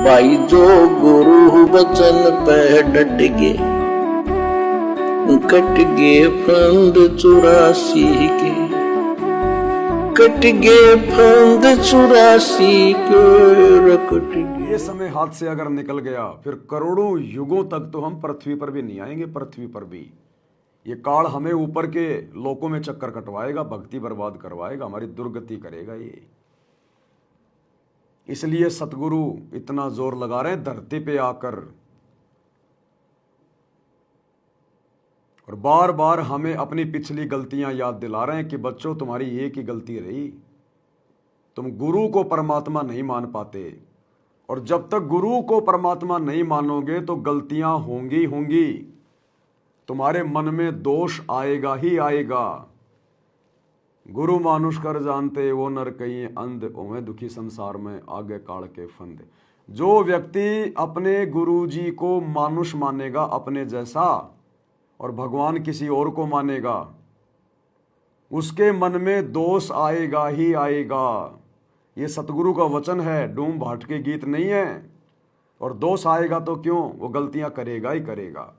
भाई जो गुरु वचन पे डट गए, कट गए फंद 84 के, कट गए फंद 84 के, कट गए। ये समय हाथ से अगर निकल गया फिर करोड़ों युगों तक तो हम पृथ्वी पर भी नहीं आएंगे। पृथ्वी पर भी ये काल हमें ऊपर के लोकों में चक्कर कटवाएगा, भक्ति बर्बाद करवाएगा, हमारी दुर्गति करेगा ये। इसलिए सतगुरु इतना जोर लगा रहे हैं धरती पे आकर, और बार बार हमें अपनी पिछली गलतियां याद दिला रहे हैं कि बच्चों तुम्हारी एक ही गलती रही, तुम गुरु को परमात्मा नहीं मान पाते, और जब तक गुरु को परमात्मा नहीं मानोगे तो गलतियां होंगी होंगी, तुम्हारे मन में दोष आएगा ही आएगा। गुरु मानुष कर जानते वो नर कहीं अंध, ओमें दुखी संसार में आगे काल के फंद। जो व्यक्ति अपने गुरु जी को मानुष मानेगा अपने जैसा, और भगवान किसी और को मानेगा, उसके मन में दोष आएगा ही आएगा। ये सतगुरु का वचन है, डूम भाट के गीत नहीं है। और दोष आएगा तो क्यों, वो गलतियां करेगा ही करेगा।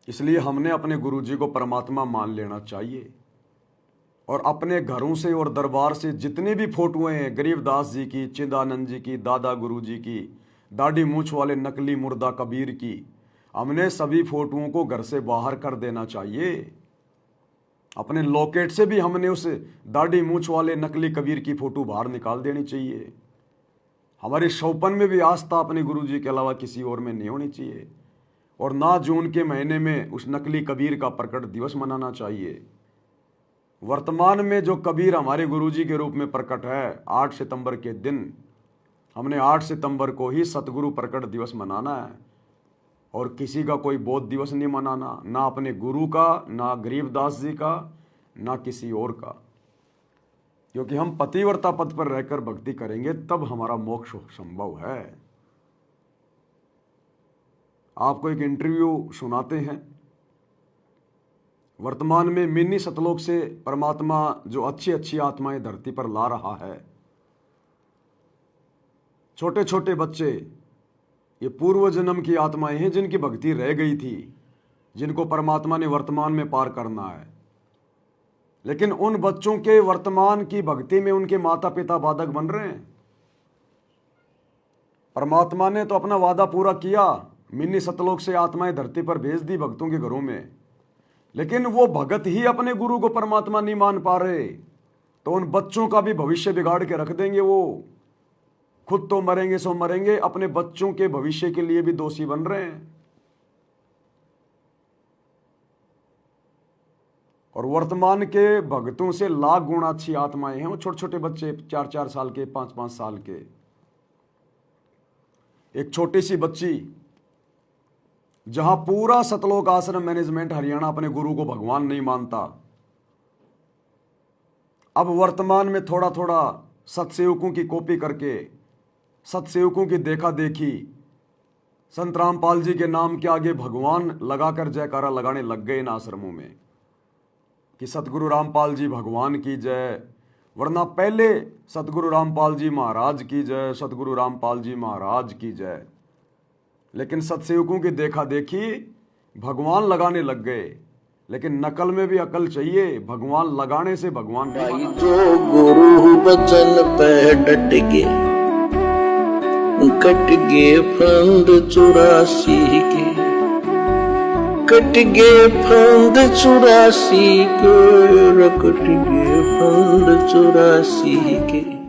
इसलिए हमने अपने गुरुजी को परमात्मा मान लेना चाहिए, और अपने घरों से और दरबार से जितने भी फोटोएं हैं, गरीबदास जी की, चिदानंद जी की, दादा गुरु जी की, दाढ़ी मूछ वाले नकली मुर्दा कबीर की, हमने सभी फोटोओं को घर से बाहर कर देना चाहिए। अपने लॉकेट से भी हमने उस दाढ़ी मूछ वाले नकली कबीर की फोटो बाहर निकाल देनी चाहिए। हमारी शौपन में भी आस्था अपने गुरु जी के अलावा किसी और में नहीं होनी चाहिए, और ना जून के महीने में उस नकली कबीर का प्रकट दिवस मनाना चाहिए। वर्तमान में जो कबीर हमारे गुरुजी के रूप में प्रकट है, 8 सितंबर के दिन हमने 8 सितंबर को ही सतगुरु प्रकट दिवस मनाना है, और किसी का कोई बोध दिवस नहीं मनाना, ना अपने गुरु का, ना गरीबदास जी का, ना किसी और का। क्योंकि हम पतिव्रता पद पर रहकर भक्ति करेंगे तब हमारा मोक्ष संभव है। आपको एक इंटरव्यू सुनाते हैं। वर्तमान में मिनी सतलोक से परमात्मा जो अच्छी अच्छी आत्माएं धरती पर ला रहा है, छोटे छोटे बच्चे, ये पूर्व जन्म की आत्माएं हैं जिनकी भक्ति रह गई थी, जिनको परमात्मा ने वर्तमान में पार करना है। लेकिन उन बच्चों के वर्तमान की भक्ति में उनके माता पिता बाधक बन रहे हैं। परमात्मा ने तो अपना वादा पूरा किया, मिनी सतलोक से आत्माएं धरती पर भेज दी भक्तों के घरों में, लेकिन वो भगत ही अपने गुरु को परमात्मा नहीं मान पा रहे, तो उन बच्चों का भी भविष्य बिगाड़ के रख देंगे। वो खुद तो मरेंगे सो मरेंगे, अपने बच्चों के भविष्य के लिए भी दोषी बन रहे हैं। और वर्तमान के भक्तों से लाख गुना अच्छी आत्माएं हैं वो छोटे छोटे बच्चे, 4-4 साल के, 5-5 साल के। एक छोटी सी बच्ची, जहां पूरा सतलोक आश्रम मैनेजमेंट हरियाणा अपने गुरु को भगवान नहीं मानता, अब वर्तमान में थोड़ा थोड़ा सतसेवकों की कॉपी करके, सतसेवकों की देखा देखी, संत रामपाल जी के नाम के आगे भगवान लगाकर जयकारा लगाने लग गए इन आश्रमों में कि सतगुरु रामपाल जी भगवान की जय, वरना पहले सतगुरु रामपाल जी महाराज की जय, सतगुरु रामपाल जी महाराज की जय। लेकिन सतसेवकों की देखा देखी भगवान लगाने लग गए। लेकिन नकल में भी अकल चाहिए, भगवान लगाने से भगवान भाई जो गुरु वचन पे डट गए, कट गए फंद 84 के, कट गए फंद 84 के, कट गए फंद 84 के।